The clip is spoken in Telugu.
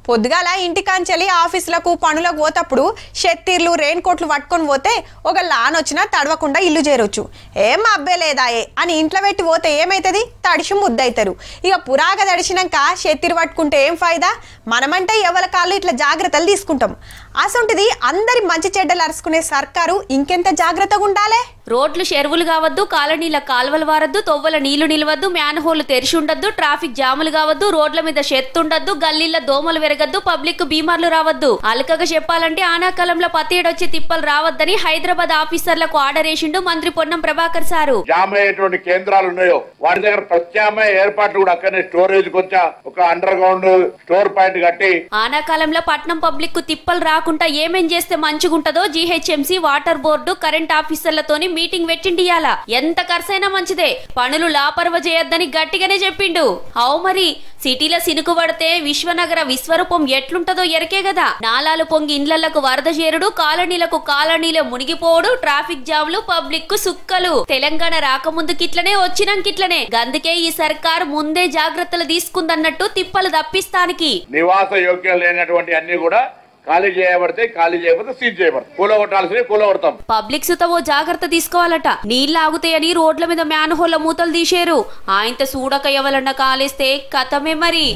పొద్దుగాల ఇంటికాంచెలి ఆఫీసులకు పనులకు పోతప్పుడు షెత్తీర్లు రెయిన్ కోట్లు పట్టుకొని పోతే ఒక లాన్ వచ్చినా తడవకుండా ఇల్లు చేరొచ్చు. ఏం అబ్బే లేదాయే అని ఇంట్లో పెట్టి పోతే ఏమైతుంది? తడిసి ముద్దవుతారు. ఇక పురాగా తడిసినాక షెత్తీరు పట్టుకుంటే ఏం ఫైదా? మనమంటే ఎవరి కాళ్ళు ఇట్లా జాగ్రత్తలు తీసుకుంటాం. అసొంటిది అందరి మంచి చెడ్డలు అరుచుకునే సర్కారు ఇంకెంత జాగ్రత్తగా ఉండాలి? రోడ్లు చెరువులు కావద్దు, కాలనీల కాల్వలు వారద్దు, తొవ్వల నీళ్లు నిలవద్దు, మ్యాన్ హోల్ తెరిచి ఉండద్దు, ట్రాఫిక్ జాములు కావద్దు, రోడ్ల మీద చెత్తుండద్దు, గల్లీల దోమలు వెరగద్దు, పబ్లిక్ బీమార్లు రావద్దు. అలకగా చెప్పాలంటే ఆనాకాలంలో పతేడొచ్చి తిప్పలు రావద్దని హైదరాబాద్ ఆఫీసర్లకు ఆర్డర్ వేసిండు మంత్రి పొన్నం ప్రభాకర్ సారు. జామ్ అయ్యేటువంటి కేంద్రాలు ఉన్నాయో వాటి దగ్గర ప్రత్యామ్నాయ ఏర్పాట్లు కూడా అక్కడనే స్టోరేజ్ కొంచెం ఒక అండర్ గ్రౌండ్ స్టోర్ పాయింట్ కట్టి ఆనాకాలంలో పట్నం పబ్లిక్ కు తిప్పలు రాకుండా ఏమేం చేస్తే మంచిగుంటదో జీహెచ్ఎంసీ, వాటర్ బోర్డు, కరెంట్ ఆఫీసర్లతోని మీటింగ్ పెట్టిండియాల. ఎంత ఖర్చైనా మంచిదే, పనులు లాపర్వ చేయొద్దని గట్టిగానే చెప్పిండు. అవు మరి సిటీలో సినుకు పడితే విశ్వనగర విశ్వరూపం ఎట్లుంటదో ఎరకే కదా. నాలాలు పొంగి ఇండ్లకు వరద చేరుడు, కాలనీలే మునిగిపోవడు, ట్రాఫిక్ జామ్లు, పబ్లిక్ కు సుక్కలు. తెలంగాణ రాకముందుకిట్లనే వచ్చినాకిట్లనే. గందుకే ఈ సర్కార్ ముందే జాగ్రత్తలు తీసుకుందన్నట్టు తిప్పలు తప్పిస్తానికి. నివాస యోగ్యం లేనటువంటి అన్ని కూడా ఖాళీ చేయబడితే, ఖాళీ చేయబడితే సీజ్ చేయబడతాయి. కూలగొట్టాల్సి కూలగొడతాం. పబ్లిక్ సుతవో జాగ్రత్త తీసుకోవాలట. నీళ్లు ఆగుతాయని రోడ్ల మీద మ్యాన్ హోల్ల మూతలు తీసేరు. ఆయనతో సూడక ఎవలన్నా కాలేస్తే కథమే మరి.